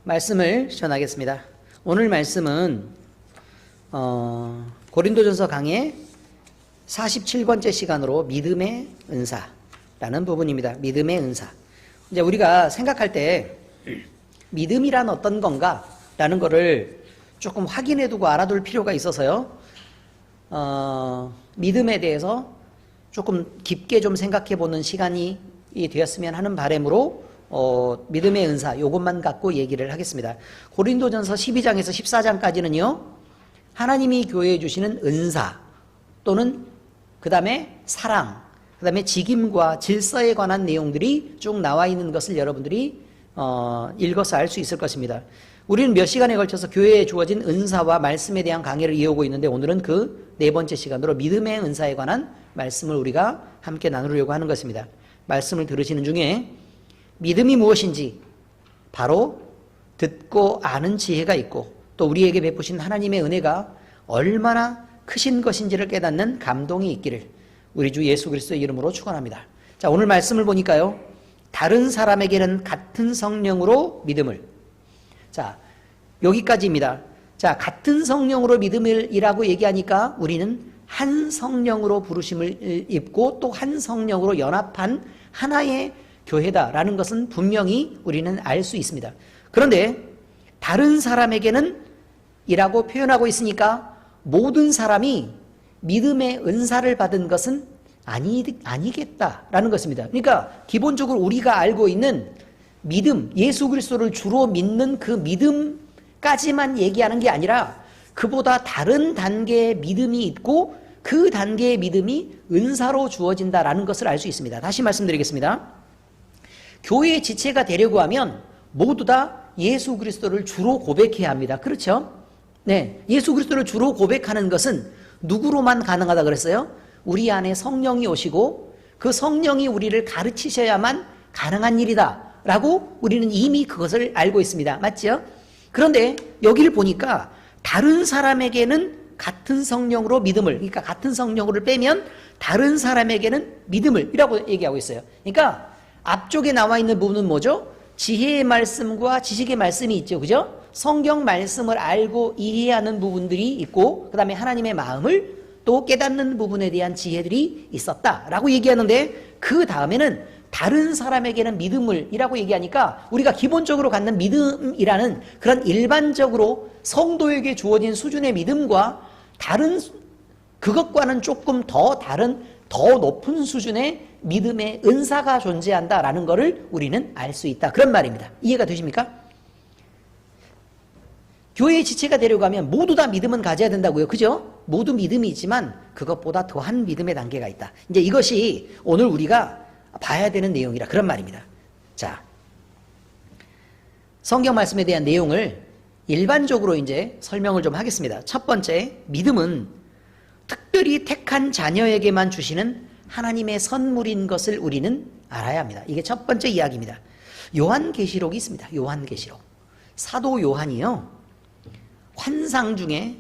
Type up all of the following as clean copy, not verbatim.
말씀을 전하겠습니다. 오늘 말씀은 고린도전서 강의 47번째 시간으로 믿음의 은사라는 부분입니다. 믿음의 은사. 이제 우리가 생각할 때 믿음이란 어떤 건가? 라는 거를 조금 확인해 두고 알아둘 필요가 있어서요. 믿음에 대해서 조금 깊게 좀 생각해 보는 시간이 되었으면 하는 바람으로 믿음의 은사 요것만 갖고 얘기를 하겠습니다. 고린도전서 12장에서 14장까지는요. 하나님이 교회에 주시는 은사 또는 그 다음에 사랑, 그 다음에 직임과 질서에 관한 내용들이 쭉 나와 있는 것을 여러분들이 읽어서 알 수 있을 것입니다. 우리는 몇 시간에 걸쳐서 교회에 주어진 은사와 말씀에 대한 강의를 이어오고 있는데 오늘은 그 네 번째 시간으로 믿음의 은사에 관한 말씀을 우리가 함께 나누려고 하는 것입니다. 말씀을 들으시는 중에 믿음이 무엇인지 바로 듣고 아는 지혜가 있고 또 우리에게 베푸신 하나님의 은혜가 얼마나 크신 것인지를 깨닫는 감동이 있기를 우리 주 예수 그리스도의 이름으로 축원합니다. 자, 오늘 말씀을 보니까요. 다른 사람에게는 같은 성령으로 믿음을. 자, 여기까지입니다. 자, 같은 성령으로 믿음을이라고 얘기하니까 우리는 한 성령으로 부르심을 입고 또 한 성령으로 연합한 하나의 교회다라는 것은 분명히 우리는 알 수 있습니다. 그런데 다른 사람에게는 이라고 표현하고 있으니까 모든 사람이 믿음의 은사를 받은 것은 아니겠다라는 것입니다. 그러니까 기본적으로 우리가 알고 있는 믿음, 예수 그리스도를 주로 믿는 그 믿음까지만 얘기하는 게 아니라 그보다 다른 단계의 믿음이 있고 그 단계의 믿음이 은사로 주어진다라는 것을 알 수 있습니다. 다시 말씀드리겠습니다. 교회의 지체가 되려고 하면 모두 다 예수 그리스도를 주로 고백해야 합니다. 그렇죠? 네, 예수 그리스도를 주로 고백하는 것은 누구로만 가능하다 그랬어요? 우리 안에 성령이 오시고 그 성령이 우리를 가르치셔야만 가능한 일이다 라고 우리는 이미 그것을 알고 있습니다. 맞죠? 그런데 여기를 보니까 다른 사람에게는 같은 성령으로 믿음을, 그러니까 같은 성령으로 빼면 다른 사람에게는 믿음을 이라고 얘기하고 있어요. 그러니까 앞쪽에 나와 있는 부분은 뭐죠? 지혜의 말씀과 지식의 말씀이 있죠. 그죠? 성경 말씀을 알고 이해하는 부분들이 있고 그 다음에 하나님의 마음을 또 깨닫는 부분에 대한 지혜들이 있었다라고 얘기하는데 그 다음에는 다른 사람에게는 믿음을 이라고 얘기하니까 우리가 기본적으로 갖는 믿음이라는 그런 일반적으로 성도에게 주어진 수준의 믿음과 다른 그것과는 조금 더 다른 더 높은 수준의 믿음의 은사가 존재한다라는 것을 우리는 알 수 있다. 그런 말입니다. 이해가 되십니까? 교회의 지체가 되려고 하면 모두 다 믿음은 가져야 된다고요. 그죠? 모두 믿음이 있지만 그것보다 더한 믿음의 단계가 있다. 이제 이것이 오늘 우리가 봐야 되는 내용이라 그런 말입니다. 자, 성경 말씀에 대한 내용을 일반적으로 이제 설명을 좀 하겠습니다. 첫 번째, 믿음은 특별히 택한 자녀에게만 주시는 하나님의 선물인 것을 우리는 알아야 합니다. 이게 첫 번째 이야기입니다. 요한계시록이 있습니다. 요한계시록. 사도 요한이요. 환상 중에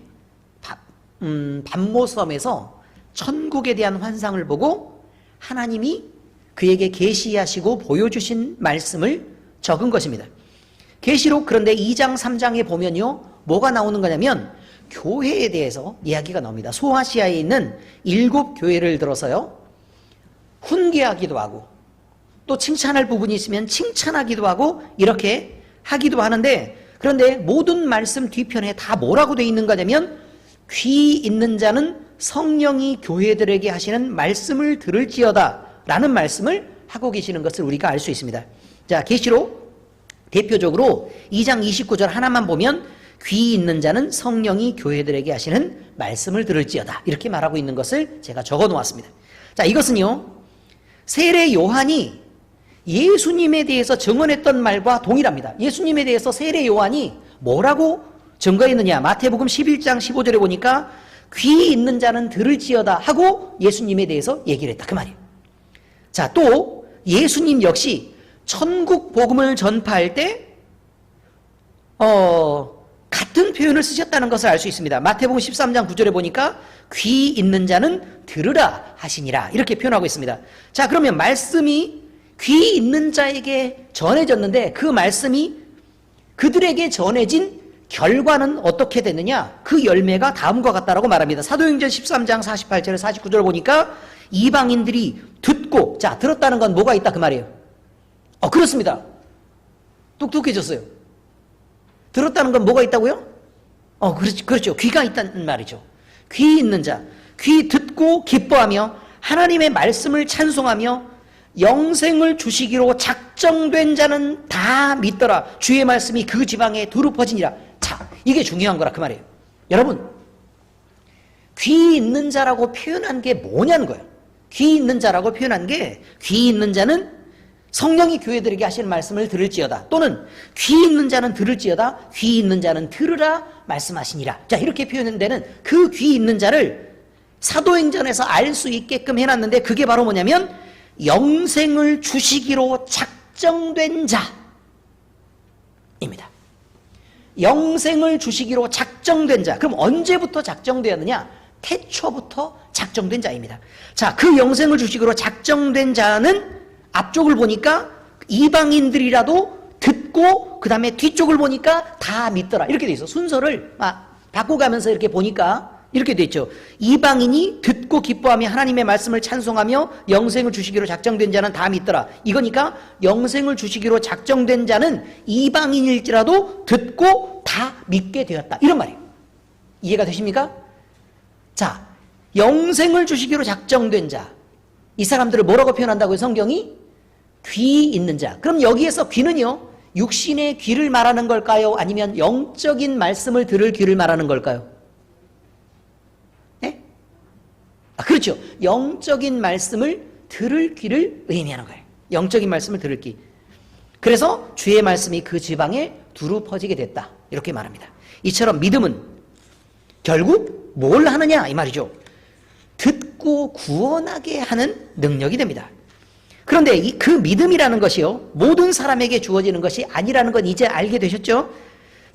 밤모섬에서 천국에 대한 환상을 보고 하나님이 그에게 계시하시고 보여주신 말씀을 적은 것입니다. 계시록 그런데 2장 3장에 보면요. 뭐가 나오는 거냐면 교회에 대해서 이야기가 나옵니다. 소아시아에 있는 7 교회를 들어서요. 훈계하기도 하고 또 칭찬할 부분이 있으면 칭찬하기도 하고 이렇게 하기도 하는데 그런데 모든 말씀 뒤편에 다 뭐라고 되어 있는 거냐면 귀 있는 자는 성령이 교회들에게 하시는 말씀을 들을지어다 라는 말씀을 하고 계시는 것을 우리가 알 수 있습니다. 자, 계시록 대표적으로 2장 29절 하나만 보면 귀 있는 자는 성령이 교회들에게 하시는 말씀을 들을지어다 이렇게 말하고 있는 것을 제가 적어 놓았습니다. 자, 이것은요 세례 요한이 예수님에 대해서 증언했던 말과 동일합니다. 예수님에 대해서 세례 요한이 뭐라고 증거했느냐? 마태복음 11장 15절에 보니까 귀 있는 자는 들을지어다 하고 예수님에 대해서 얘기를 했다 그 말이에요. 자, 또 예수님 역시 천국 복음을 전파할 때 같은 표현을 쓰셨다는 것을 알 수 있습니다. 마태복음 13장 9절에 보니까 귀 있는 자는 들으라 하시니라 이렇게 표현하고 있습니다. 자, 그러면 말씀이 귀 있는 자에게 전해졌는데 그 말씀이 그들에게 전해진 결과는 어떻게 됐느냐? 그 열매가 다음과 같다라고 말합니다. 사도행전 13장 48절 49절 보니까 이방인들이 듣고, 자, 들었다는 건 뭐가 있다 그 말이에요. 그렇습니다. 똑똑해졌어요. 들었다는 건 뭐가 있다고요? 그렇죠. 귀가 있다는 말이죠. 귀 있는 자, 귀 듣고 기뻐하며 하나님의 말씀을 찬송하며 영생을 주시기로 작정된 자는 다 믿더라. 주의 말씀이 그 지방에 두루 퍼지니라. 자, 이게 중요한 거라 그 말이에요. 여러분, 귀 있는 자라고 표현한 게 뭐냐는 거예요. 귀 있는 자라고 표현한 게, 귀 있는 자는 성령이 교회들에게 하시는 말씀을 들을지어다, 또는 귀 있는 자는 들을지어다, 귀 있는 자는 들으라 말씀하시니라. 자, 이렇게 표현한 데는 그 귀 있는 자를 사도행전에서 알 수 있게끔 해놨는데, 그게 바로 뭐냐면 영생을 주시기로 작정된 자입니다. 영생을 주시기로 작정된 자. 그럼 언제부터 작정되었느냐? 태초부터 작정된 자입니다. 자, 그 영생을 주시기로 작정된 자는 앞쪽을 보니까 이방인들이라도 듣고, 그 다음에 뒤쪽을 보니까 다 믿더라. 이렇게 돼 있어. 순서를 바꿔가면서 이렇게 보니까 이렇게 돼 있죠. 이방인이 듣고 기뻐하며 하나님의 말씀을 찬송하며 영생을 주시기로 작정된 자는 다 믿더라. 이거니까 영생을 주시기로 작정된 자는 이방인일지라도 듣고 다 믿게 되었다, 이런 말이에요. 이해가 되십니까? 자, 영생을 주시기로 작정된 자, 이 사람들을 뭐라고 표현한다고요? 성경이 귀 있는 자. 그럼 여기에서 귀는요, 육신의 귀를 말하는 걸까요? 아니면 영적인 말씀을 들을 귀를 말하는 걸까요? 네? 그렇죠. 영적인 말씀을 들을 귀를 의미하는 거예요. 영적인 말씀을 들을 귀. 그래서 주의 말씀이 그 지방에 두루 퍼지게 됐다, 이렇게 말합니다. 이처럼 믿음은 결국 뭘 하느냐 이 말이죠. 듣고 구원하게 하는 능력이 됩니다. 그런데 그 믿음이라는 것이요, 모든 사람에게 주어지는 것이 아니라는 건 이제 알게 되셨죠?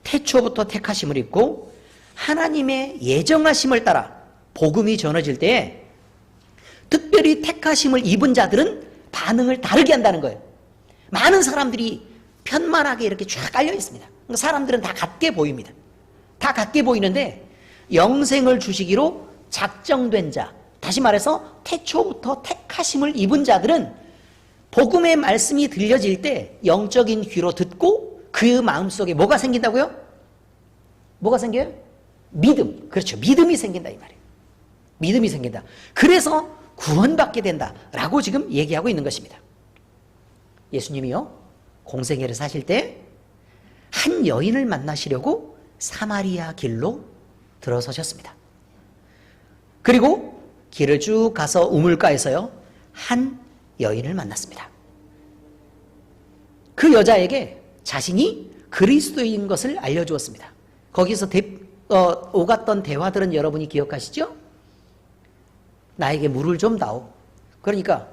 태초부터 택하심을 입고 하나님의 예정하심을 따라 복음이 전해질 때 특별히 택하심을 입은 자들은 반응을 다르게 한다는 거예요. 많은 사람들이 편만하게 이렇게 쫙 깔려 있습니다. 사람들은 다 같게 보입니다. 다 같게 보이는데 영생을 주시기로 작정된 자, 다시 말해서 태초부터 택하심을 입은 자들은 복음의 말씀이 들려질 때 영적인 귀로 듣고 그 마음속에 뭐가 생긴다고요? 뭐가 생겨요? 믿음. 그렇죠. 믿음이 생긴다 이 말이에요. 믿음이 생긴다. 그래서 구원받게 된다라고 지금 얘기하고 있는 것입니다. 예수님이요, 공생애를 사실 때 한 여인을 만나시려고 사마리아 길로 들어서셨습니다. 그리고 길을 쭉 가서 우물가에서요, 한 여인을 만났습니다. 그 여자에게 자신이 그리스도인 것을 알려주었습니다. 거기서 오갔던 대화들은 여러분이 기억하시죠? 나에게 물을 좀 다오. 그러니까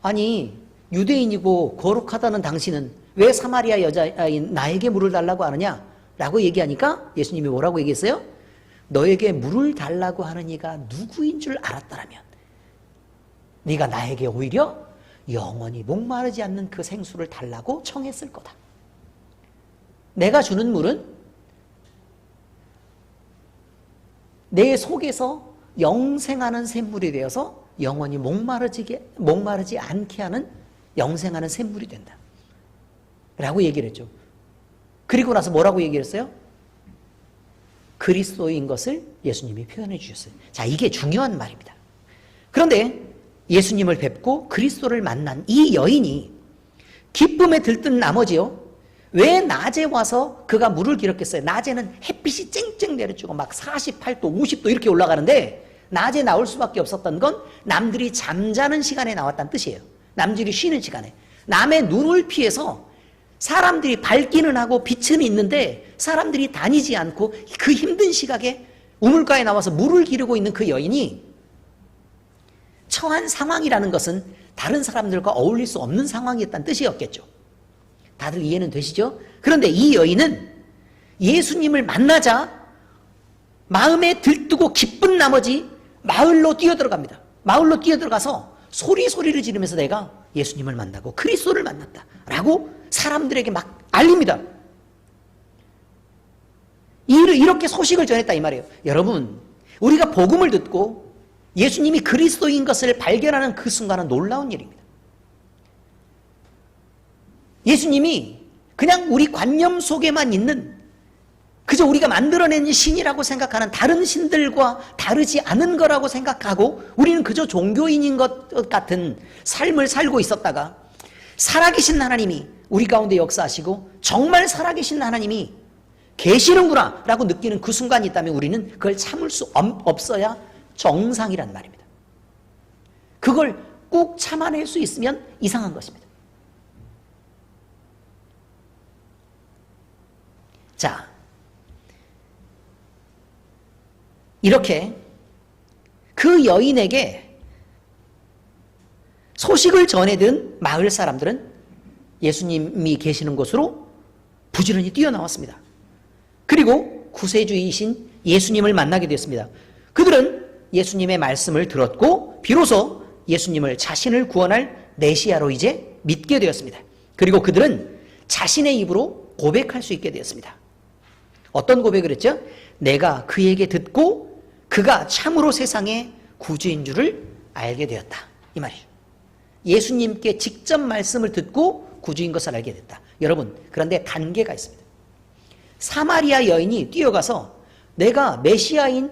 아니, 유대인이고 거룩하다는 당신은 왜 사마리아 여자인 나에게 물을 달라고 하느냐? 라고 얘기하니까 예수님이 뭐라고 얘기했어요? 너에게 물을 달라고 하는 이가 누구인 줄 알았다라면 네가 나에게 오히려 영원히 목마르지 않는 그 생수를 달라고 청했을 거다. 내가 주는 물은 내 속에서 영생하는 샘물이 되어서 영원히 목마르지 않게 하는 영생하는 샘물이 된다 라고 얘기를 했죠. 그리고 나서 뭐라고 얘기를 했어요? 그리스도인 것을 예수님이 표현해 주셨어요. 자, 이게 중요한 말입니다. 그런데 예수님을 뵙고 그리스도를 만난 이 여인이 기쁨에 들뜬 나머지요, 왜 낮에 와서 그가 물을 길었겠어요? 낮에는 햇빛이 쨍쨍 내려주고 막 48도 50도 이렇게 올라가는데 낮에 나올 수밖에 없었던 건 남들이 잠자는 시간에 나왔다는 뜻이에요. 남들이 쉬는 시간에. 남의 눈을 피해서 사람들이 밝기는 하고 빛은 있는데 사람들이 다니지 않고 그 힘든 시각에 우물가에 나와서 물을 기르고 있는 그 여인이 처한 상황이라는 것은 다른 사람들과 어울릴 수 없는 상황이었다는 뜻이었겠죠. 다들 이해는 되시죠? 그런데 이 여인은 예수님을 만나자 마음에 들뜨고 기쁜 나머지 마을로 뛰어들어갑니다. 마을로 뛰어들어가서 소리를 지르면서 내가 예수님을 만나고 그리스도를 만났다 라고 사람들에게 막 알립니다. 이렇게 소식을 전했다 이 말이에요. 여러분, 우리가 복음을 듣고 예수님이 그리스도인 것을 발견하는 그 순간은 놀라운 일입니다. 예수님이 그냥 우리 관념 속에만 있는, 그저 우리가 만들어낸 신이라고 생각하는 다른 신들과 다르지 않은 거라고 생각하고 우리는 그저 종교인인 것 같은 삶을 살고 있었다가 살아계신 하나님이 우리 가운데 역사하시고 정말 살아계신 하나님이 계시는구나 라고 느끼는 그 순간이 있다면 우리는 그걸 참을 수 없어야 정상이란 말입니다. 그걸 꾹 참아낼 수 있으면 이상한 것입니다. 자, 이렇게 그 여인에게 소식을 전해든 마을 사람들은 예수님이 계시는 곳으로 부지런히 뛰어나왔습니다. 그리고 구세주이신 예수님을 만나게 되었습니다. 그들은 예수님의 말씀을 들었고 비로소 예수님을 자신을 구원할 메시아로 이제 믿게 되었습니다. 그리고 그들은 자신의 입으로 고백할 수 있게 되었습니다. 어떤 고백을 했죠? 내가 그에게 듣고 그가 참으로 세상의 구주인 줄을 알게 되었다. 이 말이죠. 예수님께 직접 말씀을 듣고 구주인 것을 알게 됐다. 여러분, 그런데 단계가 있습니다. 사마리아 여인이 뛰어가서 내가 메시아인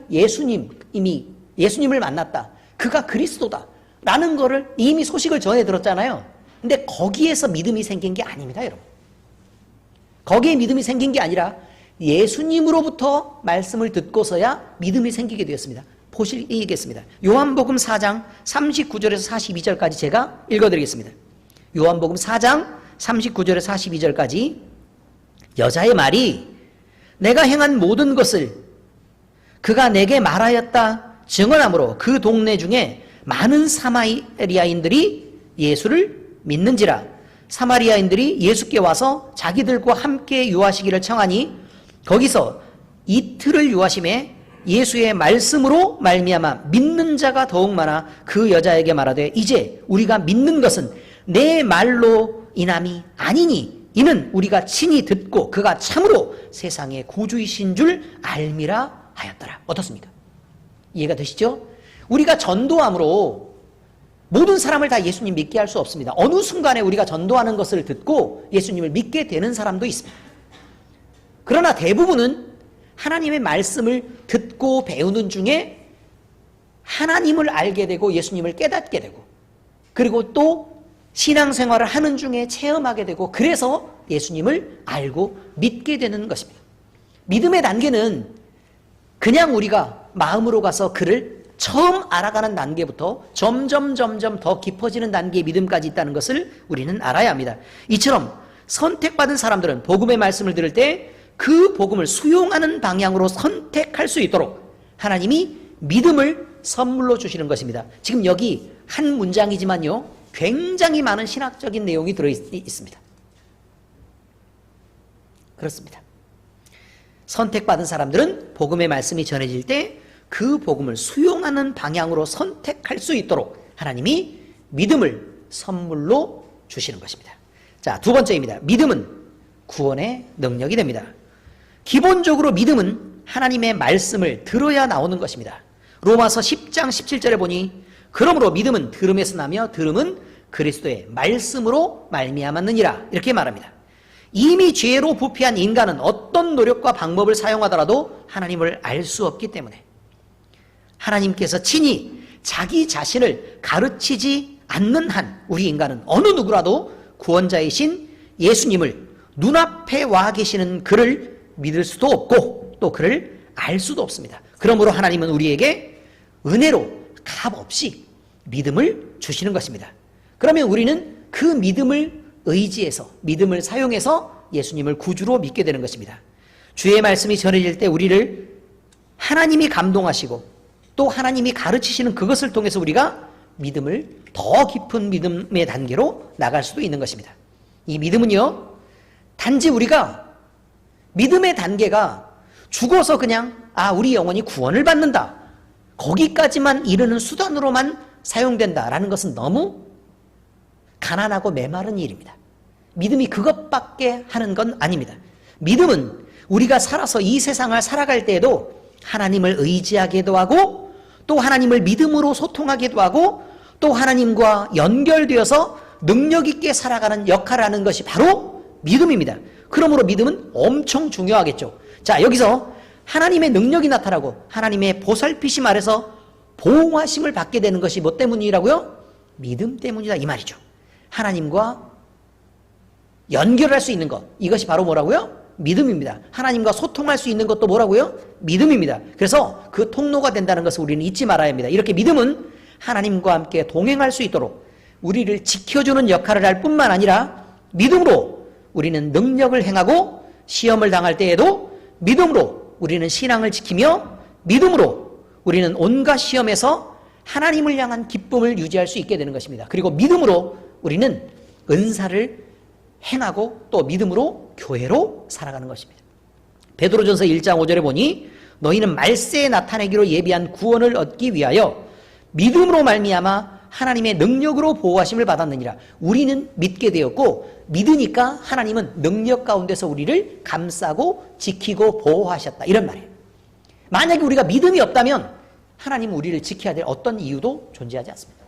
예수님을 만났다. 그가 그리스도다. 라는 거를 이미 소식을 전해 들었잖아요. 근데 거기에서 믿음이 생긴 게 아닙니다, 여러분. 거기에 믿음이 생긴 게 아니라 예수님으로부터 말씀을 듣고서야 믿음이 생기게 되었습니다. 보시겠습니다. 요한복음 4장 39절에서 42절까지 제가 읽어드리겠습니다. 요한복음 4장 39절에서 42절까지 여자의 말이 내가 행한 모든 것을 그가 내게 말하였다 증언하므로 그 동네 중에 많은 사마리아인들이 예수를 믿는지라. 사마리아인들이 예수께 와서 자기들과 함께 유하시기를 청하니 거기서 이틀을 유하심에 예수의 말씀으로 말미암아 믿는 자가 더욱 많아 그 여자에게 말하되 이제 우리가 믿는 것은 내 말로 인함이 아니니 이는 우리가 친히 듣고 그가 참으로 세상의 구주이신 줄 알미라 하였더라. 어떻습니까? 이해가 되시죠? 우리가 전도함으로 모든 사람을 다 예수님 믿게 할 수 없습니다. 어느 순간에 우리가 전도하는 것을 듣고 예수님을 믿게 되는 사람도 있습니다. 그러나 대부분은 하나님의 말씀을 듣고 배우는 중에 하나님을 알게 되고 예수님을 깨닫게 되고 그리고 또 신앙생활을 하는 중에 체험하게 되고 그래서 예수님을 알고 믿게 되는 것입니다. 믿음의 단계는 그냥 우리가 마음으로 가서 그를 처음 알아가는 단계부터 점점 더 깊어지는 단계의 믿음까지 있다는 것을 우리는 알아야 합니다. 이처럼 선택받은 사람들은 복음의 말씀을 들을 때 그 복음을 수용하는 방향으로 선택할 수 있도록 하나님이 믿음을 선물로 주시는 것입니다. 지금 여기 한 문장이지만요, 굉장히 많은 신학적인 내용이 들어있습니다. 그렇습니다. 선택받은 사람들은 복음의 말씀이 전해질 때 그 복음을 수용하는 방향으로 선택할 수 있도록 하나님이 믿음을 선물로 주시는 것입니다. 자, 두 번째입니다. 믿음은 구원의 능력이 됩니다. 기본적으로 믿음은 하나님의 말씀을 들어야 나오는 것입니다. 로마서 10장 17절에 보니 그러므로 믿음은 들음에서 나며 들음은 그리스도의 말씀으로 말미암았느니라 이렇게 말합니다. 이미 죄로 부패한 인간은 어떤 노력과 방법을 사용하더라도 하나님을 알 수 없기 때문에 하나님께서 친히 자기 자신을 가르치지 않는 한 우리 인간은 어느 누구라도 구원자이신 예수님을 눈앞에 와 계시는 그를 믿을 수도 없고 또 그를 알 수도 없습니다. 그러므로 하나님은 우리에게 은혜로 값없이 믿음을 주시는 것입니다. 그러면 우리는 그 믿음을 의지해서 믿음을 사용해서 예수님을 구주로 믿게 되는 것입니다. 주의 말씀이 전해질 때 우리를 하나님이 감동하시고 또 하나님이 가르치시는 그것을 통해서 우리가 믿음을 더 깊은 믿음의 단계로 나갈 수도 있는 것입니다. 이 믿음은요, 단지 우리가 믿음의 단계가 죽어서 그냥 우리 영혼이 구원을 받는다, 거기까지만 이르는 수단으로만 사용된다라는 것은 너무 가난하고 메마른 일입니다. 믿음이 그것밖에 하는 건 아닙니다. 믿음은 우리가 살아서 이 세상을 살아갈 때에도 하나님을 의지하기도 하고 또 하나님을 믿음으로 소통하기도 하고 또 하나님과 연결되어서 능력 있게 살아가는 역할을 하는 것이 바로 믿음입니다. 그러므로 믿음은 엄청 중요하겠죠. 자, 여기서 하나님의 능력이 나타나고 하나님의 보살피심 아래서 보호하심을 받게 되는 것이 뭐 때문이라고요? 믿음 때문이다 이 말이죠. 하나님과 연결할 수 있는 것, 이것이 바로 뭐라고요? 믿음입니다. 하나님과 소통할 수 있는 것도 뭐라고요? 믿음입니다. 그래서 그 통로가 된다는 것을 우리는 잊지 말아야 합니다. 이렇게 믿음은 하나님과 함께 동행할 수 있도록 우리를 지켜주는 역할을 할 뿐만 아니라 믿음으로 우리는 능력을 행하고 시험을 당할 때에도 믿음으로 우리는 신앙을 지키며 믿음으로 우리는 온갖 시험에서 하나님을 향한 기쁨을 유지할 수 있게 되는 것입니다. 그리고 믿음으로 우리는 은사를 행하고 또 믿음으로 교회로 살아가는 것입니다. 베드로전서 1장 5절에 보니 너희는 말세에 나타내기로 예비한 구원을 얻기 위하여 믿음으로 말미암아 하나님의 능력으로 보호하심을 받았느니라. 우리는 믿게 되었고 믿으니까 하나님은 능력 가운데서 우리를 감싸고 지키고 보호하셨다. 이런 말이에요. 만약에 우리가 믿음이 없다면 하나님은 우리를 지켜야 될 어떤 이유도 존재하지 않습니다.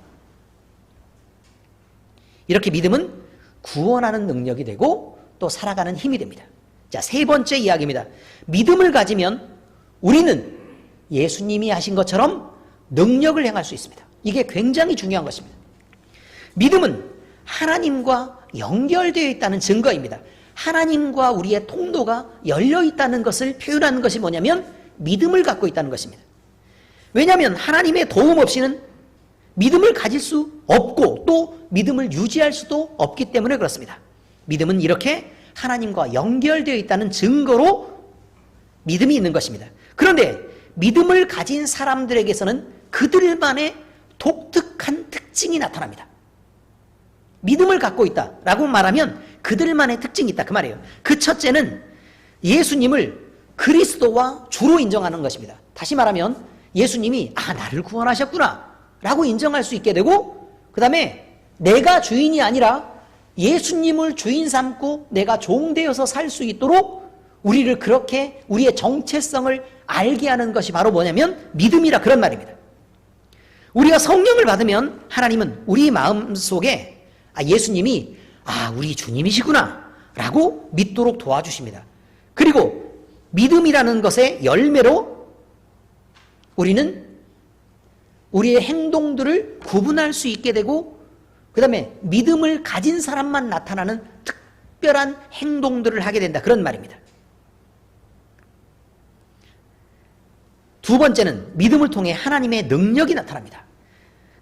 이렇게 믿음은 구원하는 능력이 되고 또 살아가는 힘이 됩니다. 자, 세 번째 이야기입니다. 믿음을 가지면 우리는 예수님이 하신 것처럼 능력을 행할 수 있습니다. 이게 굉장히 중요한 것입니다. 믿음은 하나님과 연결되어 있다는 증거입니다. 하나님과 우리의 통로가 열려 있다는 것을 표현하는 것이 뭐냐면 믿음을 갖고 있다는 것입니다. 왜냐하면 하나님의 도움 없이는 믿음을 가질 수 없고 또 믿음을 유지할 수도 없기 때문에 그렇습니다. 믿음은 이렇게 하나님과 연결되어 있다는 증거로 믿음이 있는 것입니다. 그런데 믿음을 가진 사람들에게서는 그들만의 독특한 특징이 나타납니다. 믿음을 갖고 있다라고 말하면 그들만의 특징이 있다 그 말이에요. 그 첫째는 예수님을 그리스도와 주로 인정하는 것입니다. 다시 말하면 예수님이 나를 구원하셨구나 라고 인정할 수 있게 되고, 그 다음에 내가 주인이 아니라 예수님을 주인 삼고 내가 종되어서 살 수 있도록 우리를 그렇게 우리의 정체성을 알게 하는 것이 바로 뭐냐면 믿음이라 그런 말입니다. 우리가 성령을 받으면 하나님은 우리 마음속에 예수님이 우리 주님이시구나 라고 믿도록 도와주십니다. 그리고 믿음이라는 것의 열매로 우리는 우리의 행동들을 구분할 수 있게 되고, 그 다음에 믿음을 가진 사람만 나타나는 특별한 행동들을 하게 된다 그런 말입니다. 두 번째는 믿음을 통해 하나님의 능력이 나타납니다.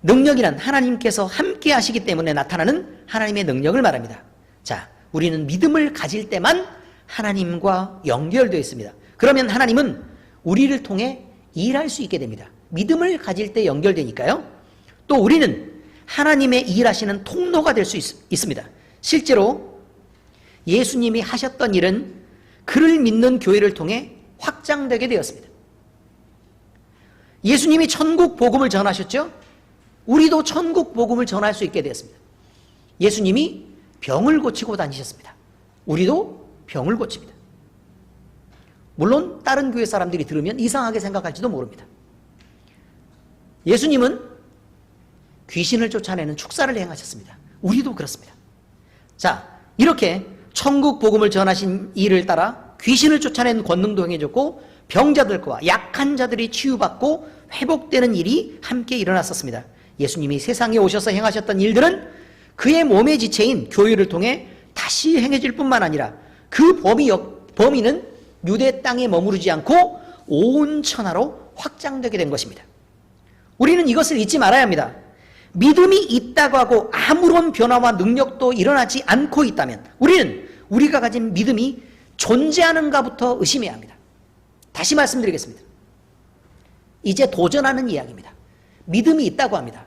능력이란 하나님께서 함께 하시기 때문에 나타나는 하나님의 능력을 말합니다. 자, 우리는 믿음을 가질 때만 하나님과 연결되어 있습니다. 그러면 하나님은 우리를 통해 일할 수 있게 됩니다. 믿음을 가질 때 연결되니까요. 또 우리는 하나님의 일하시는 통로가 될 수 있습니다. 실제로 예수님이 하셨던 일은 그를 믿는 교회를 통해 확장되게 되었습니다. 예수님이 천국 복음을 전하셨죠? 우리도 천국 복음을 전할 수 있게 되었습니다. 예수님이 병을 고치고 다니셨습니다. 우리도 병을 고칩니다. 물론 다른 교회 사람들이 들으면 이상하게 생각할지도 모릅니다. 예수님은 귀신을 쫓아내는 축사를 행하셨습니다. 우리도 그렇습니다. 자, 이렇게 천국 복음을 전하신 일을 따라 귀신을 쫓아내는 권능도 행해졌고 병자들과 약한 자들이 치유받고 회복되는 일이 함께 일어났었습니다. 예수님이 세상에 오셔서 행하셨던 일들은 그의 몸의 지체인 교회를 통해 다시 행해질 뿐만 아니라 그 범위는 유대 땅에 머무르지 않고 온 천하로 확장되게 된 것입니다. 우리는 이것을 잊지 말아야 합니다. 믿음이 있다고 하고 아무런 변화와 능력도 일어나지 않고 있다면 우리는 우리가 가진 믿음이 존재하는가부터 의심해야 합니다. 다시 말씀드리겠습니다. 이제 도전하는 이야기입니다. 믿음이 있다고 합니다.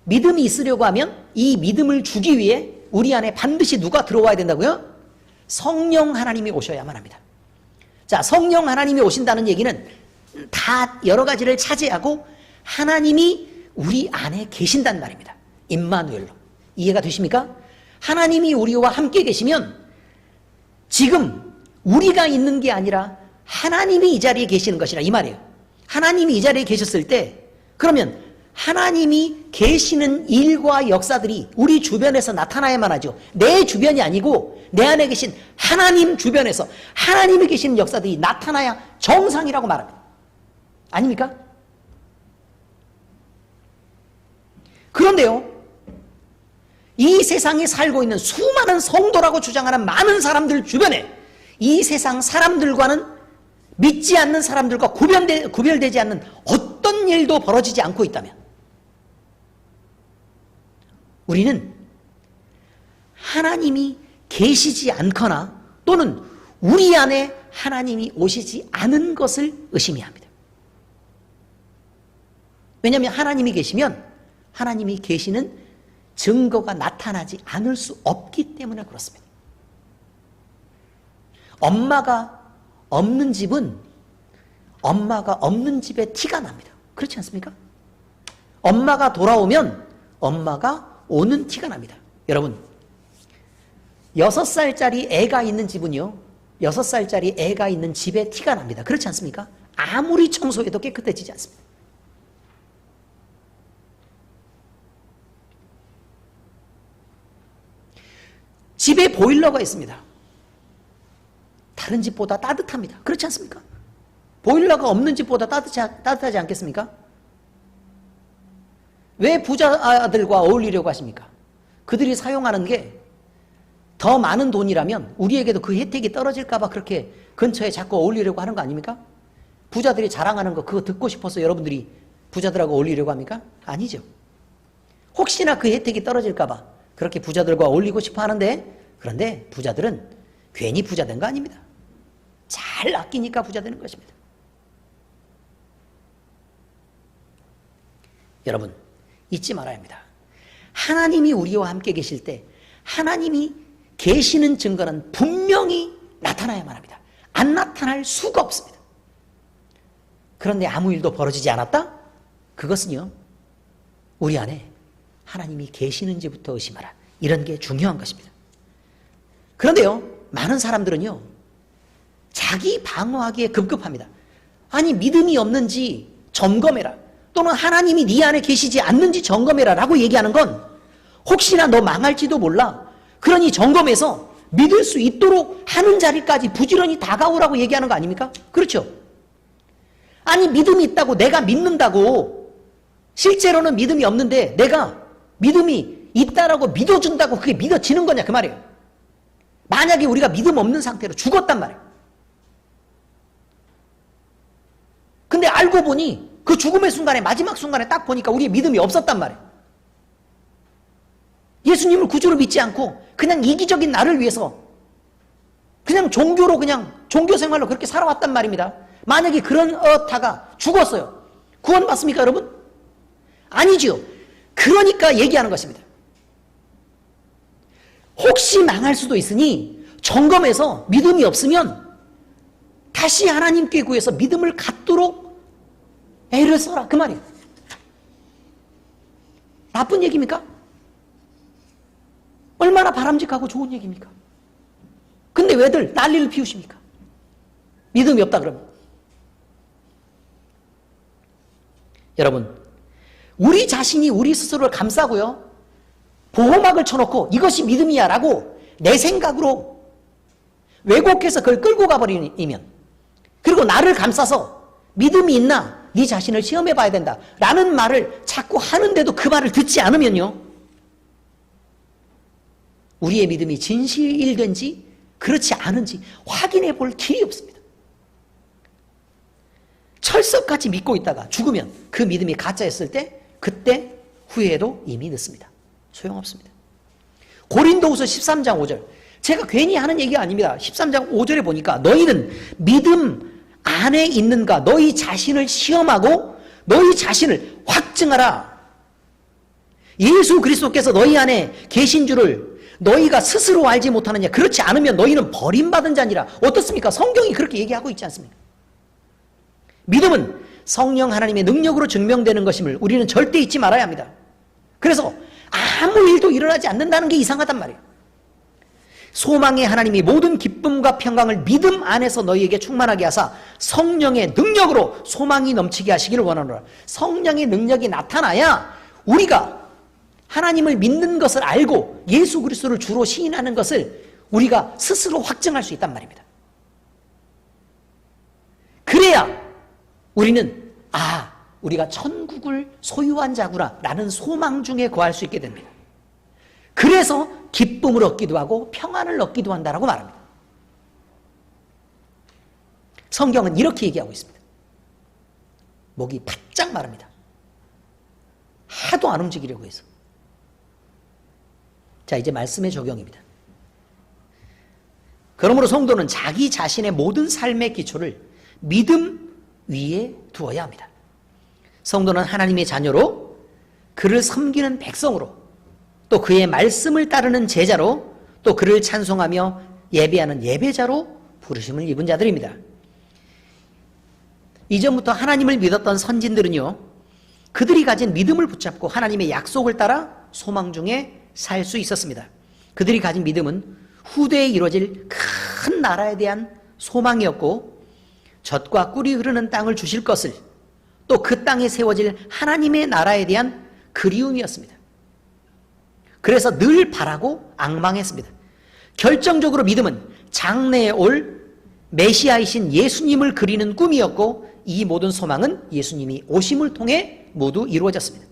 믿음이 있으려고 하면 이 믿음을 주기 위해 우리 안에 반드시 누가 들어와야 된다고요? 성령 하나님이 오셔야만 합니다. 자, 성령 하나님이 오신다는 얘기는 다 여러 가지를 차지하고 하나님이 우리 안에 계신단 말입니다. 임마누엘로. 이해가 되십니까? 하나님이 우리와 함께 계시면 지금 우리가 있는 게 아니라 하나님이 이 자리에 계시는 것이라 이 말이에요. 하나님이 이 자리에 계셨을 때 그러면 하나님이 계시는 일과 역사들이 우리 주변에서 나타나야만 하죠. 내 주변이 아니고 내 안에 계신 하나님 주변에서 하나님이 계시는 역사들이 나타나야 정상이라고 말합니다. 아닙니까? 그런데요, 이 세상에 살고 있는 수많은 성도라고 주장하는 많은 사람들 주변에 이 세상 사람들과는 믿지 않는 사람들과 구별되지 않는 어떤 일도 벌어지지 않고 있다면 우리는 하나님이 계시지 않거나 또는 우리 안에 하나님이 오시지 않은 것을 의심해야 합니다. 왜냐하면 하나님이 계시면 하나님이 계시는 증거가 나타나지 않을 수 없기 때문에 그렇습니다. 엄마가 없는 집은 엄마가 없는 집에 티가 납니다. 그렇지 않습니까? 엄마가 돌아오면 엄마가 오는 티가 납니다. 여러분, 6살짜리 애가 있는 집은요, 6살짜리 애가 있는 집에 티가 납니다. 그렇지 않습니까? 아무리 청소해도 깨끗해지지 않습니다. 집에 보일러가 있습니다. 다른 집보다 따뜻합니다. 그렇지 않습니까? 보일러가 없는 집보다 따뜻하지 않겠습니까? 왜 부자들과 어울리려고 하십니까? 그들이 사용하는 게 더 많은 돈이라면 우리에게도 그 혜택이 떨어질까 봐 그렇게 근처에 자꾸 어울리려고 하는 거 아닙니까? 부자들이 자랑하는 거 그거 듣고 싶어서 여러분들이 부자들하고 어울리려고 합니까? 아니죠. 혹시나 그 혜택이 떨어질까 봐 그렇게 부자들과 어울리고 싶어 하는데, 그런데 부자들은 괜히 부자 된 거 아닙니다. 잘 아끼니까 부자 되는 것입니다. 여러분, 잊지 말아야 합니다. 하나님이 우리와 함께 계실 때 하나님이 계시는 증거는 분명히 나타나야만 합니다. 안 나타날 수가 없습니다. 그런데 아무 일도 벌어지지 않았다? 그것은요, 우리 안에 하나님이 계시는지부터 의심하라. 이런 게 중요한 것입니다. 그런데요, 많은 사람들은요, 자기 방어하기에 급급합니다. 아니, 믿음이 없는지 점검해라. 또는 하나님이 네 안에 계시지 않는지 점검해라 라고 얘기하는 건 혹시나 너 망할지도 몰라. 그러니 점검해서 믿을 수 있도록 하는 자리까지 부지런히 다가오라고 얘기하는 거 아닙니까? 그렇죠? 아니, 믿음이 있다고 내가 믿는다고 실제로는 믿음이 없는데 내가 믿음이 있다라고 믿어준다고 그게 믿어지는 거냐 그 말이에요. 만약에 우리가 믿음 없는 상태로 죽었단 말이에요. 근데 알고 보니 그 죽음의 순간에 마지막 순간에 딱 보니까 우리의 믿음이 없었단 말이에요. 예수님을 구주로 믿지 않고 그냥 이기적인 나를 위해서 그냥 종교로 그냥 종교 생활로 그렇게 살아왔단 말입니다. 만약에 그렇다가 죽었어요. 구원받습니까 여러분? 아니죠. 그러니까 얘기하는 것입니다. 혹시 망할 수도 있으니 점검해서 믿음이 없으면 다시 하나님께 구해서 믿음을 갖도록 애를 써라 그 말이에요. 나쁜 얘기입니까? 얼마나 바람직하고 좋은 얘기입니까? 근데 왜들 난리를 피우십니까? 믿음이 없다 그러면. 여러분, 우리 자신이 우리 스스로를 감싸고요, 보호막을 쳐놓고 이것이 믿음이야 라고 내 생각으로 왜곡해서 그걸 끌고 가버리면, 그리고 나를 감싸서 믿음이 있나 네 자신을 시험해 봐야 된다 라는 말을 자꾸 하는데도 그 말을 듣지 않으면요, 우리의 믿음이 진실된지 그렇지 않은지 확인해 볼 길이 없습니다. 철석같이 믿고 있다가 죽으면 그 믿음이 가짜였을 때 그때 후회해도 이미 늦습니다. 소용없습니다. 고린도후서 13장 5절, 제가 괜히 하는 얘기가 아닙니다. 13장 5절에 보니까 너희는 믿음 안에 있는가 너희 자신을 시험하고 너희 자신을 확증하라. 예수 그리스도께서 너희 안에 계신 줄을 너희가 스스로 알지 못하느냐. 그렇지 않으면 너희는 버림받은 자니라. 어떻습니까? 성경이 그렇게 얘기하고 있지 않습니까? 믿음은 성령 하나님의 능력으로 증명되는 것임을 우리는 절대 잊지 말아야 합니다. 그래서 아무 일도 일어나지 않는다는 게 이상하단 말이에요. 소망의 하나님이 모든 기쁨과 평강을 믿음 안에서 너희에게 충만하게 하사 성령의 능력으로 소망이 넘치게 하시기를 원하노라. 성령의 능력이 나타나야 우리가 하나님을 믿는 것을 알고 예수 그리스도를 주로 시인하는 것을 우리가 스스로 확증할 수 있단 말입니다. 그래야 우리는 우리가 천국을 소유한 자구나 라는 소망 중에 거할 수 있게 됩니다. 그래서 기쁨을 얻기도 하고 평안을 얻기도 한다라고 말합니다. 성경은 이렇게 얘기하고 있습니다. 목이 바짝 마릅니다. 하도 안 움직이려고 해서. 자, 이제 말씀의 적용입니다. 그러므로 성도는 자기 자신의 모든 삶의 기초를 믿음 위에 두어야 합니다. 성도는 하나님의 자녀로, 그를 섬기는 백성으로, 또 그의 말씀을 따르는 제자로, 또 그를 찬송하며 예배하는 예배자로 부르심을 입은 자들입니다. 이전부터 하나님을 믿었던 선진들은요, 그들이 가진 믿음을 붙잡고 하나님의 약속을 따라 소망 중에 살 수 있었습니다. 그들이 가진 믿음은 후대에 이루어질 큰 나라에 대한 소망이었고, 젖과 꿀이 흐르는 땅을 주실 것을, 또 그 땅에 세워질 하나님의 나라에 대한 그리움이었습니다. 그래서 늘 바라고 앙망했습니다. 결정적으로 믿음은 장래에 올 메시아이신 예수님을 그리는 꿈이었고, 이 모든 소망은 예수님이 오심을 통해 모두 이루어졌습니다.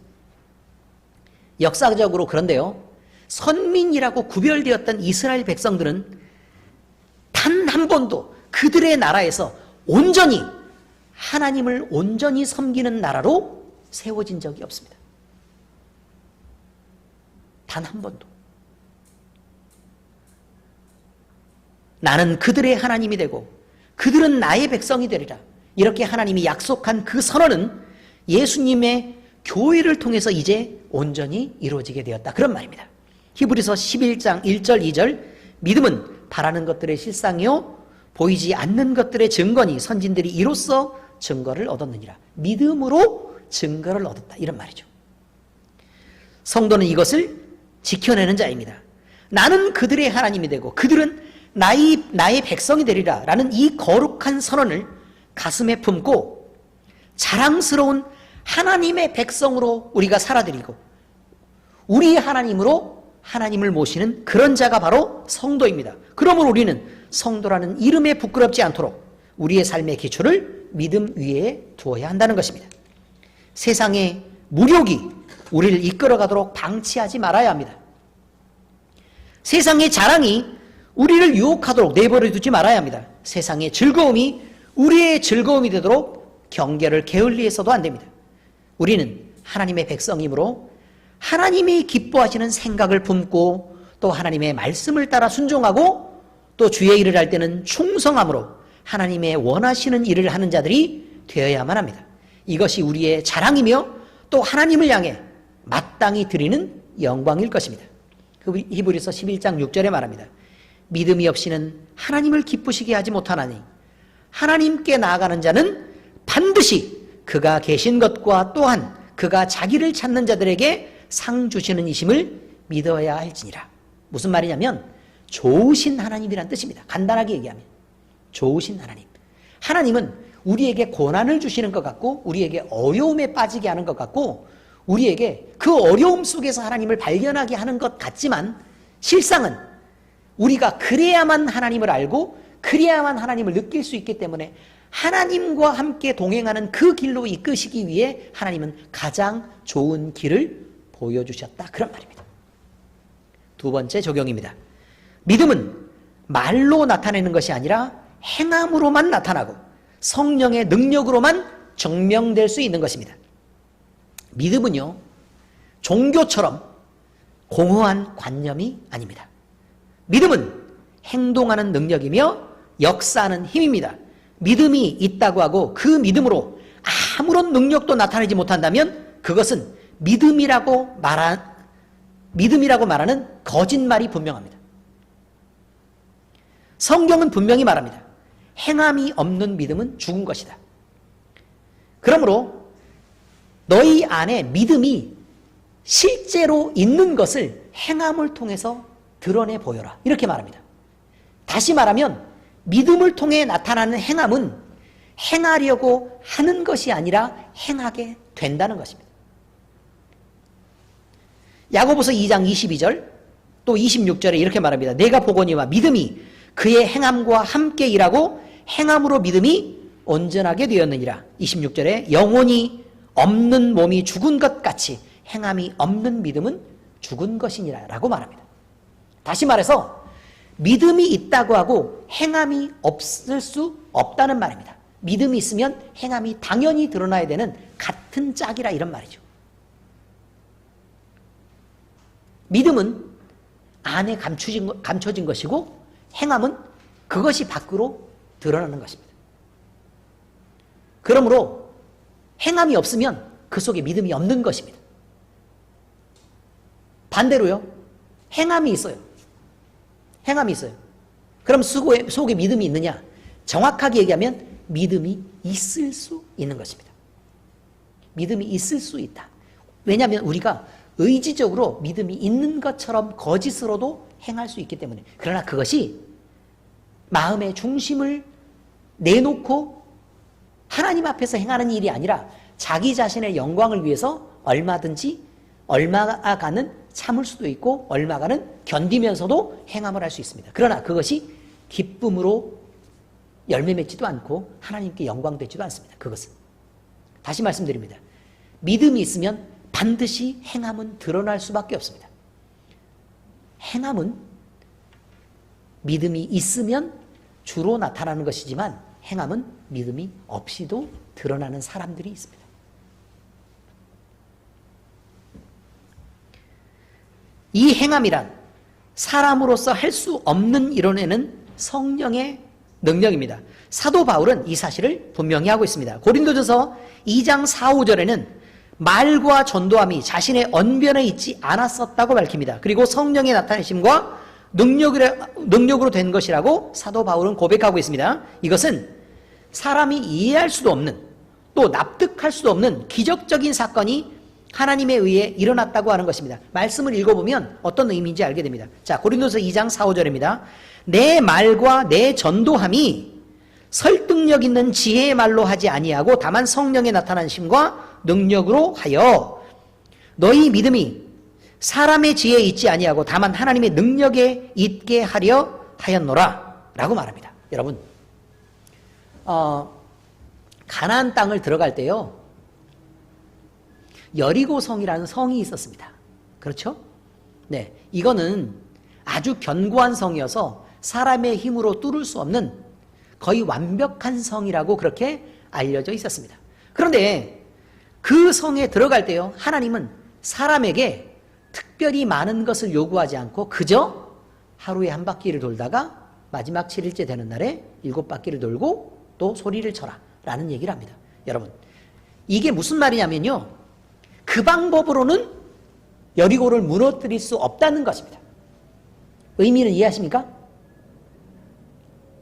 역사적으로 그런데요, 선민이라고 구별되었던 이스라엘 백성들은 단 한 번도 그들의 나라에서 온전히 하나님을 온전히 섬기는 나라로 세워진 적이 없습니다. 단 한 번도. 나는 그들의 하나님이 되고 그들은 나의 백성이 되리라. 이렇게 하나님이 약속한 그 선언은 예수님의 교회를 통해서 이제 온전히 이루어지게 되었다. 그런 말입니다. 히브리서 11장 1절 2절, 믿음은 바라는 것들의 실상이요 보이지 않는 것들의 증거니 선진들이 이로써 증거를 얻었느니라. 믿음으로 증거를 얻었다. 이런 말이죠. 성도는 이것을 지켜내는 자입니다. 나는 그들의 하나님이 되고 그들은 나의 백성이 되리라 라는 이 거룩한 선언을 가슴에 품고 자랑스러운 하나님의 백성으로 우리가 살아드리고 우리의 하나님으로 하나님을 모시는 그런 자가 바로 성도입니다. 그러므로 우리는 성도라는 이름에 부끄럽지 않도록 우리의 삶의 기초를 믿음 위에 두어야 한다는 것입니다. 세상의 무력이 우리를 이끌어가도록 방치하지 말아야 합니다. 세상의 자랑이 우리를 유혹하도록 내버려 두지 말아야 합니다. 세상의 즐거움이 우리의 즐거움이 되도록 경계를 게을리해서도 안 됩니다. 우리는 하나님의 백성이므로 하나님이 기뻐하시는 생각을 품고 또 하나님의 말씀을 따라 순종하고 또 주의 일을 할 때는 충성함으로 하나님의 원하시는 일을 하는 자들이 되어야만 합니다. 이것이 우리의 자랑이며 또 하나님을 향해 마땅히 드리는 영광일 것입니다. 히브리서 11장 6절에 말합니다. 믿음이 없이는 하나님을 기쁘시게 하지 못하나니 하나님께 나아가는 자는 반드시 그가 계신 것과 또한 그가 자기를 찾는 자들에게 상 주시는 이심을 믿어야 할지니라. 무슨 말이냐면 좋으신 하나님이란 뜻입니다. 간단하게 얘기하면 좋으신 하나님. 하나님은 우리에게 고난을 주시는 것 같고 우리에게 어려움에 빠지게 하는 것 같고 우리에게 그 어려움 속에서 하나님을 발견하게 하는 것 같지만 실상은 우리가 그래야만 하나님을 알고 그래야만 하나님을 느낄 수 있기 때문에 하나님과 함께 동행하는 그 길로 이끄시기 위해 하나님은 가장 좋은 길을 보여주셨다. 그런 말입니다. 두 번째 적용입니다. 믿음은 말로 나타내는 것이 아니라 행함으로만 나타나고 성령의 능력으로만 증명될 수 있는 것입니다. 믿음은요, 종교처럼 공허한 관념이 아닙니다. 믿음은 행동하는 능력이며 역사하는 힘입니다. 믿음이 있다고 하고 그 믿음으로 아무런 능력도 나타내지 못한다면 그것은 믿음이라고 말하는 거짓말이 분명합니다. 성경은 분명히 말합니다. 행함이 없는 믿음은 죽은 것이다. 그러므로 너희 안에 믿음이 실제로 있는 것을 행함을 통해서 드러내 보여라. 이렇게 말합니다. 다시 말하면 믿음을 통해 나타나는 행함은 행하려고 하는 것이 아니라 행하게 된다는 것입니다. 야고보서 2장 22절 또 26절에 이렇게 말합니다. 내가 보거니와 믿음이 그의 행함과 함께 일하고 행함으로 믿음이 온전하게 되었느니라. 26절에 영혼이 없는 몸이 죽은 것 같이 행함이 없는 믿음은 죽은 것이니라 라고 말합니다. 다시 말해서 믿음이 있다고 하고 행함이 없을 수 없다는 말입니다. 믿음이 있으면 행함이 당연히 드러나야 되는 같은 짝이라 이런 말이죠. 믿음은 안에 감춰진 것이고 행함은 그것이 밖으로 드러나는 것입니다. 그러므로 행함이 없으면 그 속에 믿음이 없는 것입니다. 반대로요. 행함이 있어요. 행함이 있어요. 그럼 속에 믿음이 있느냐? 정확하게 얘기하면 믿음이 있을 수 있는 것입니다. 믿음이 있을 수 있다. 왜냐하면 우리가 의지적으로 믿음이 있는 것처럼 거짓으로도 행할 수 있기 때문에. 그러나 그것이 마음의 중심을 내놓고 하나님 앞에서 행하는 일이 아니라 자기 자신의 영광을 위해서 얼마간은 참을 수도 있고 얼마간은 견디면서도 행함을 할 수 있습니다. 그러나 그것이 기쁨으로 열매 맺지도 않고 하나님께 영광 되지도 않습니다. 그것은. 다시 말씀드립니다. 믿음이 있으면 반드시 행함은 드러날 수밖에 없습니다. 행함은 믿음이 있으면 주로 나타나는 것이지만 행함은 믿음이 없이도 드러나는 사람들이 있습니다. 이 행함이란 사람으로서 할 수 없는 이뤄내는 성령의 능력입니다. 사도 바울은 이 사실을 분명히 하고 있습니다. 고린도전서 2장 4, 5절에는 말과 전도함이 자신의 언변에 있지 않았었다고 밝힙니다. 그리고 성령의 나타내심과 능력으로 된 것이라고 사도 바울은 고백하고 있습니다. 이것은 사람이 이해할 수도 없는 또 납득할 수도 없는 기적적인 사건이 하나님에 의해 일어났다고 하는 것입니다. 말씀을 읽어보면 어떤 의미인지 알게 됩니다. 자, 고린도서 2장 4, 5절입니다. 내 말과 내 전도함이 설득력 있는 지혜의 말로 하지 아니하고 다만 성령의 나타나심과 능력으로 하여 너희 믿음이 사람의 지혜에 있지 아니하고 다만 하나님의 능력에 있게 하려 하였노라 라고 말합니다. 여러분, 가나안 땅을 들어갈 때요, 여리고성이라는 성이 있었습니다. 그렇죠? 네, 이거는 아주 견고한 성이어서 사람의 힘으로 뚫을 수 없는 거의 완벽한 성이라고 그렇게 알려져 있었습니다. 그런데 그 성에 들어갈 때요, 하나님은 사람에게 특별히 많은 것을 요구하지 않고 그저 하루에 한 바퀴를 돌다가 마지막 7일째 되는 날에 7바퀴를 돌고 또 소리를 쳐라 라는 얘기를 합니다. 여러분, 이게 무슨 말이냐면요, 그 방법으로는 여리고를 무너뜨릴 수 없다는 것입니다. 의미는 이해하십니까?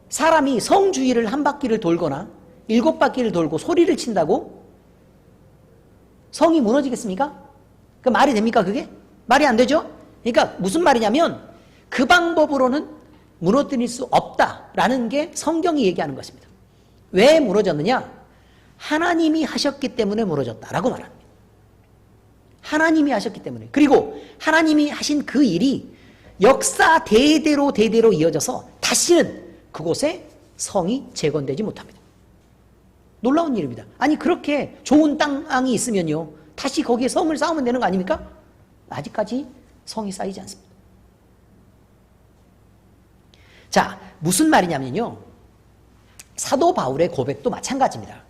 사람이 성 주위를 한 바퀴를 돌거나 7바퀴를 돌고 소리를 친다고 성이 무너지겠습니까? 그 말이 됩니까, 그게? 말이 안 되죠? 그러니까 무슨 말이냐면 그 방법으로는 무너뜨릴 수 없다라는 게 성경이 얘기하는 것입니다. 왜 무너졌느냐? 하나님이 하셨기 때문에 무너졌다라고 말합니다. 하나님이 하셨기 때문에. 그리고 하나님이 하신 그 일이 역사 대대로 이어져서 다시는 그곳에 성이 재건되지 못합니다. 놀라운 일입니다. 아니, 그렇게 좋은 땅이 있으면요, 다시 거기에 성을 쌓으면 되는 거 아닙니까? 아직까지 성이 쌓이지 않습니다. 자, 무슨 말이냐면요, 사도 바울의 고백도 마찬가지입니다.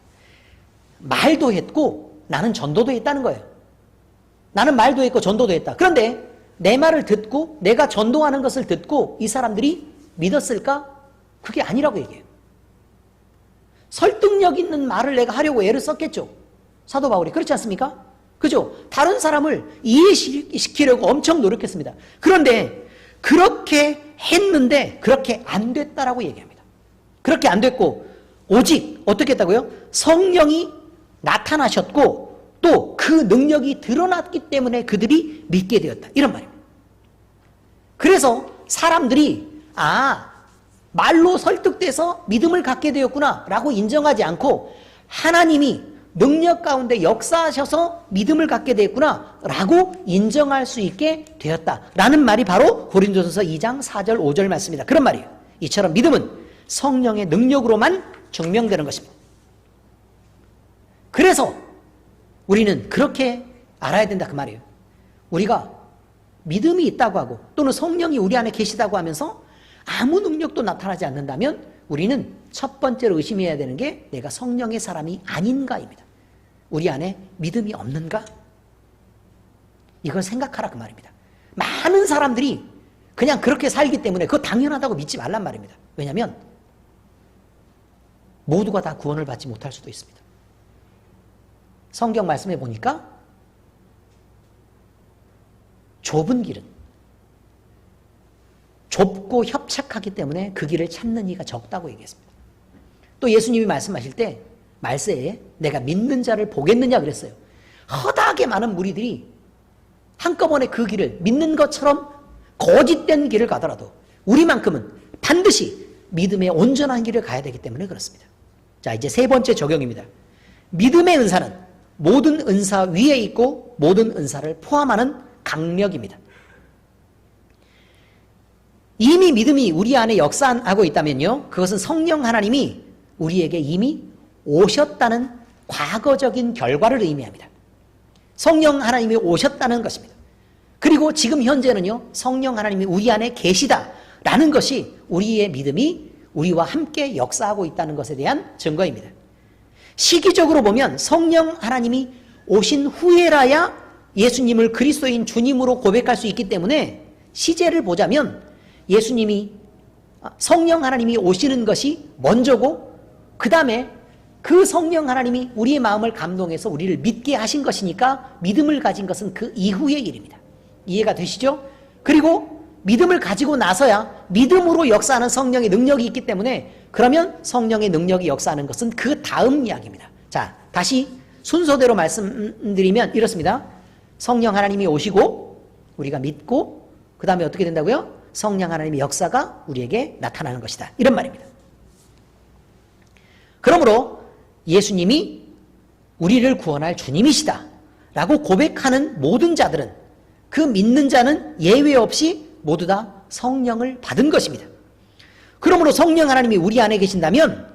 말도 했고 나는 전도도 했다는 거예요. 나는 말도 했고 전도도 했다. 그런데 내 말을 듣고 내가 전도하는 것을 듣고 이 사람들이 믿었을까? 그게 아니라고 얘기해요. 설득력 있는 말을 내가 하려고 애를 썼겠죠. 사도 바울이. 그렇지 않습니까? 그죠? 다른 사람을 이해시키려고 엄청 노력했습니다. 그런데 그렇게 했는데 그렇게 안 됐다라고 얘기합니다. 그렇게 안 됐고 오직 어떻게 했다고요? 성령이 나타나셨고 또 그 능력이 드러났기 때문에 그들이 믿게 되었다. 이런 말입니다. 그래서 사람들이 말로 설득돼서 믿음을 갖게 되었구나 라고 인정하지 않고 하나님이 능력 가운데 역사하셔서 믿음을 갖게 되었구나 라고 인정할 수 있게 되었다라는 말이 바로 고린도전서 2장 4절 5절 말씀입니다. 그런 말이에요. 이처럼 믿음은 성령의 능력으로만 증명되는 것입니다. 그래서 우리는 그렇게 알아야 된다 그 말이에요. 우리가 믿음이 있다고 하고 또는 성령이 우리 안에 계시다고 하면서 아무 능력도 나타나지 않는다면 우리는 첫 번째로 의심해야 되는 게 내가 성령의 사람이 아닌가입니다. 우리 안에 믿음이 없는가? 이걸 생각하라 그 말입니다. 많은 사람들이 그냥 그렇게 살기 때문에 그거 당연하다고 믿지 말란 말입니다. 왜냐하면 모두가 다 구원을 받지 못할 수도 있습니다. 성경 말씀해 보니까 좁은 길은 좁고 협착하기 때문에 그 길을 찾는 이가 적다고 얘기했습니다. 또 예수님이 말씀하실 때 말세에 내가 믿는 자를 보겠느냐 그랬어요. 허다하게 많은 무리들이 한꺼번에 그 길을 믿는 것처럼 거짓된 길을 가더라도 우리만큼은 반드시 믿음의 온전한 길을 가야 되기 때문에 그렇습니다. 자, 이제 세 번째 적용입니다. 믿음의 은사는 모든 은사 위에 있고 모든 은사를 포함하는 강력입니다. 이미 믿음이 우리 안에 역사하고 있다면요, 그것은 성령 하나님이 우리에게 이미 오셨다는 과거적인 결과를 의미합니다. 성령 하나님이 오셨다는 것입니다. 그리고 지금 현재는요, 성령 하나님이 우리 안에 계시다라는 것이 우리의 믿음이 우리와 함께 역사하고 있다는 것에 대한 증거입니다. 시기적으로 보면 성령 하나님이 오신 후에라야 예수님을 그리스도인 주님으로 고백할 수 있기 때문에 시제를 보자면 예수님이 성령 하나님이 오시는 것이 먼저고 그 다음에 그 성령 하나님이 우리의 마음을 감동해서 우리를 믿게 하신 것이니까 믿음을 가진 것은 그 이후의 일입니다. 이해가 되시죠? 그리고 믿음을 가지고 나서야 믿음으로 역사하는 성령의 능력이 있기 때문에 그러면 성령의 능력이 역사하는 것은 그 다음 이야기입니다. 자, 다시 순서대로 말씀드리면 이렇습니다. 성령 하나님이 오시고 우리가 믿고 그 다음에 어떻게 된다고요? 성령 하나님의 역사가 우리에게 나타나는 것이다. 이런 말입니다. 그러므로 예수님이 우리를 구원할 주님이시다 라고 고백하는 모든 자들은 그 믿는 자는 예외 없이 모두 다 성령을 받은 것입니다. 그러므로 성령 하나님이 우리 안에 계신다면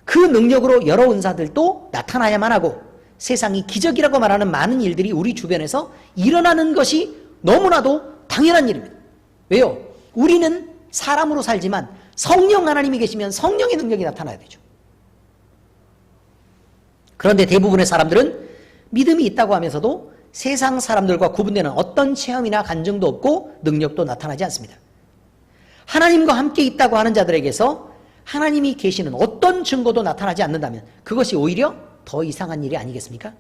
그 능력으로 여러 은사들도 나타나야만 하고 세상이 기적이라고 말하는 많은 일들이 우리 주변에서 일어나는 것이 너무나도 당연한 일입니다. 왜요? 우리는 사람으로 살지만 성령 하나님이 계시면 성령의 능력이 나타나야 되죠. 그런데 대부분의 사람들은 믿음이 있다고 하면서도 세상 사람들과 구분되는 어떤 체험이나 간증도 없고 능력도 나타나지 않습니다. 하나님과 함께 있다고 하는 자들에게서 하나님이 계시는 어떤 증거도 나타나지 않는다면 그것이 오히려 더 이상한 일이 아니겠습니까?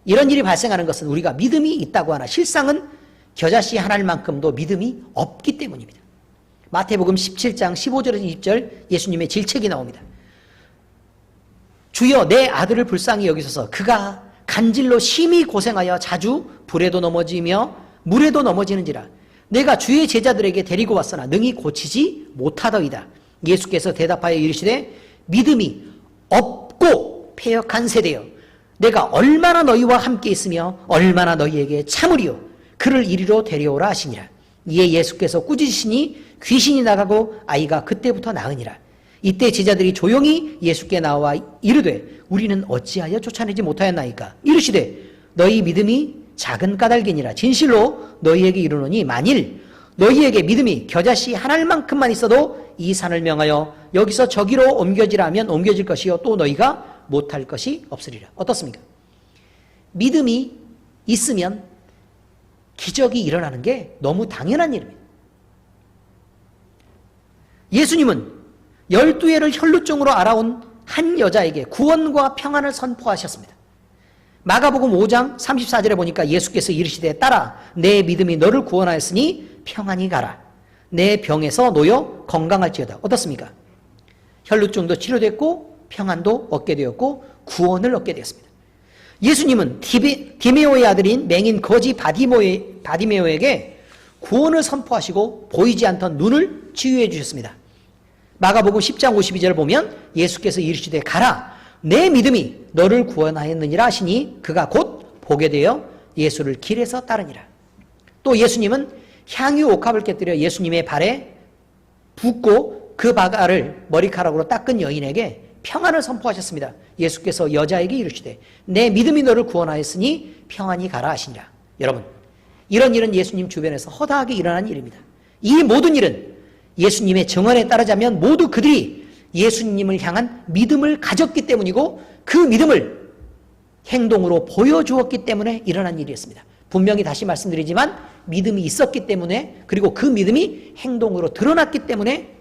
이런 일이 발생하는 것은 우리가 믿음이 있다고 하나 실상은 겨자씨 하나만큼도 믿음이 없기 때문입니다. 마태복음 17장 15절에서 20절 예수님의 질책이 나옵니다. 주여 내 아들을 불쌍히 여기소서. 그가 간질로 심히 고생하여 자주 불에도 넘어지며 물에도 넘어지는지라. 내가 주의 제자들에게 데리고 왔으나 능히 고치지 못하더이다. 예수께서 대답하여 이르시되 믿음이 없고 패역한 세대여, 내가 얼마나 너희와 함께 있으며 얼마나 너희에게 참으리요. 그를 이리로 데려오라 하시니라. 이에 예수께서 꾸짖으시니 귀신이 나가고 아이가 그때부터 나으니라. 이때 제자들이 조용히 예수께 나와 이르되 우리는 어찌하여 쫓아내지 못하였나이까. 이르시되 너희 믿음이 작은 까닭이니라. 진실로 너희에게 이르노니 만일 너희에게 믿음이 겨자씨 하나만큼만 있어도 이 산을 명하여 여기서 저기로 옮겨지라 하면 옮겨질 것이요 또 너희가 못할 것이 없으리라. 어떻습니까? 믿음이 있으면 기적이 일어나는 게 너무 당연한 일입니다. 예수님은 12해를 혈루증으로 알아온 한 여자에게 구원과 평안을 선포하셨습니다. 마가복음 5장 34절에 보니까 예수께서 이르시되 딸아 내 믿음이 너를 구원하였으니 평안히 가라. 내 병에서 놓여 건강할지어다. 어떻습니까? 혈루증도 치료됐고 평안도 얻게 되었고 구원을 얻게 되었습니다. 예수님은 디메오의 아들인 맹인 거지 바디메오에게 구원을 선포하시고 보이지 않던 눈을 치유해 주셨습니다. 마가복음 10장 52절을 보면 예수께서 이르시되 가라 내 믿음이 너를 구원하였느니라 하시니 그가 곧 보게 되어 예수를 길에서 따르니라. 또 예수님은 향유 옥합을 깨뜨려 예수님의 발에 붓고 그 발을 머리카락으로 닦은 여인에게 평안을 선포하셨습니다. 예수께서 여자에게 이르시되 내 믿음이 너를 구원하였으니 평안히 가라 하시니라. 여러분, 이런 일은 예수님 주변에서 허다하게 일어난 일입니다. 이 모든 일은 예수님의 증언에 따르자면 모두 그들이 예수님을 향한 믿음을 가졌기 때문이고 그 믿음을 행동으로 보여주었기 때문에 일어난 일이었습니다. 분명히 다시 말씀드리지만 믿음이 있었기 때문에 그리고 그 믿음이 행동으로 드러났기 때문에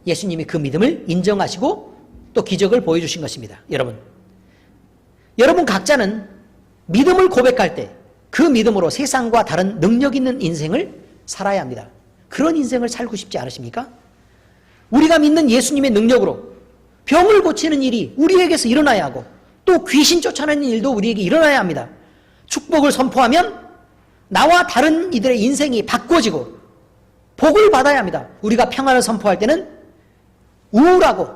예수님이 그 믿음을 인정하시고 또 기적을 보여주신 것입니다. 여러분 각자는 믿음을 고백할 때 그 믿음으로 세상과 다른 능력 있는 인생을 살아야 합니다. 그런 인생을 살고 싶지 않으십니까? 우리가 믿는 예수님의 능력으로 병을 고치는 일이 우리에게서 일어나야 하고 또 귀신 쫓아내는 일도 우리에게 일어나야 합니다. 축복을 선포하면 나와 다른 이들의 인생이 바꿔지고 복을 받아야 합니다. 우리가 평안을 선포할 때는 우울하고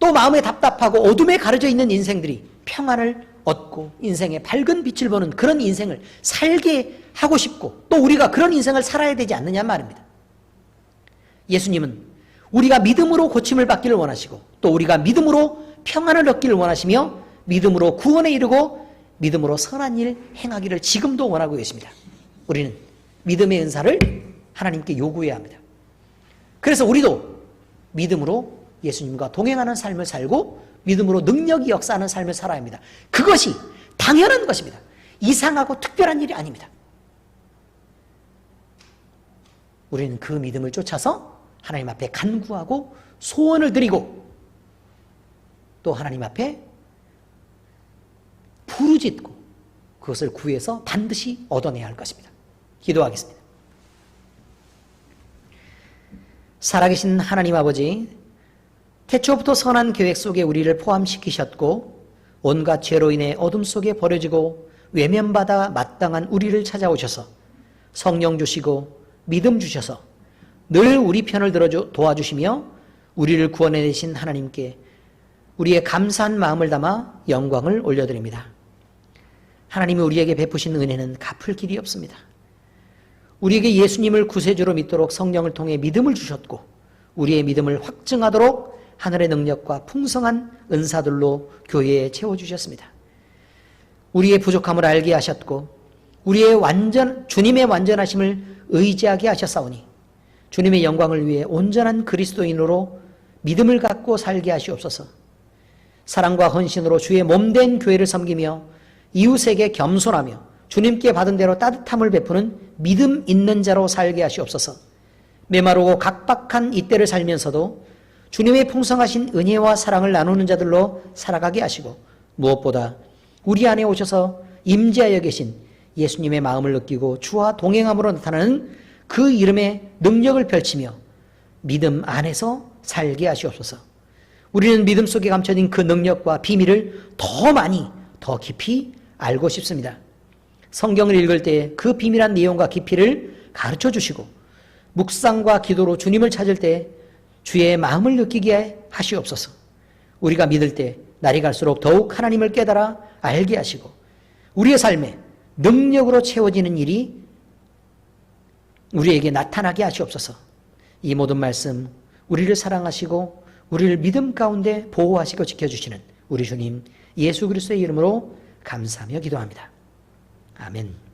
또 마음에 답답하고 어둠에 가려져 있는 인생들이 평안을 얻고 인생의 밝은 빛을 보는 그런 인생을 살게 하고 싶고 또 우리가 그런 인생을 살아야 되지 않느냐 말입니다. 예수님은 우리가 믿음으로 고침을 받기를 원하시고 또 우리가 믿음으로 평안을 얻기를 원하시며 믿음으로 구원에 이르고 믿음으로 선한 일 행하기를 지금도 원하고 계십니다. 우리는 믿음의 은사를 하나님께 요구해야 합니다. 그래서 우리도 믿음으로 예수님과 동행하는 삶을 살고 믿음으로 능력이 역사하는 삶을 살아야 합니다. 그것이 당연한 것입니다. 이상하고 특별한 일이 아닙니다. 우리는 그 믿음을 쫓아서 하나님 앞에 간구하고 소원을 드리고 또 하나님 앞에 부르짖고 그것을 구해서 반드시 얻어내야 할 것입니다. 기도하겠습니다. 살아계신 하나님 아버지, 태초부터 선한 계획 속에 우리를 포함시키셨고 온갖 죄로 인해 어둠 속에 버려지고 외면받아 마땅한 우리를 찾아오셔서 성령 주시고 믿음 주셔서 늘 우리 편을 들어 도와주시며 우리를 구원해내신 하나님께 우리의 감사한 마음을 담아 영광을 올려드립니다. 하나님이 우리에게 베푸신 은혜는 갚을 길이 없습니다. 우리에게 예수님을 구세주로 믿도록 성령을 통해 믿음을 주셨고 우리의 믿음을 확증하도록 하늘의 능력과 풍성한 은사들로 교회에 채워주셨습니다. 우리의 부족함을 알게 하셨고 주님의 완전하심을 의지하게 하셨사오니 주님의 영광을 위해 온전한 그리스도인으로 믿음을 갖고 살게 하시옵소서. 사랑과 헌신으로 주의 몸된 교회를 섬기며 이웃에게 겸손하며 주님께 받은 대로 따뜻함을 베푸는 믿음 있는 자로 살게 하시옵소서. 메마르고 각박한 이때를 살면서도 주님의 풍성하신 은혜와 사랑을 나누는 자들로 살아가게 하시고 무엇보다 우리 안에 오셔서 임재하여 계신 예수님의 마음을 느끼고 주와 동행함으로 나타나는 그 이름의 능력을 펼치며 믿음 안에서 살게 하시옵소서. 우리는 믿음 속에 감춰진 그 능력과 비밀을 더 많이 더 깊이 알고 싶습니다. 성경을 읽을 때 그 비밀한 내용과 깊이를 가르쳐 주시고 묵상과 기도로 주님을 찾을 때 주의 마음을 느끼게 하시옵소서. 우리가 믿을 때 날이 갈수록 더욱 하나님을 깨달아 알게 하시고 우리의 삶에 능력으로 채워지는 일이 우리에게 나타나게 하시옵소서. 이 모든 말씀 우리를 사랑하시고 우리를 믿음 가운데 보호하시고 지켜주시는 우리 주님 예수 그리스도의 이름으로 감사하며 기도합니다. 아멘.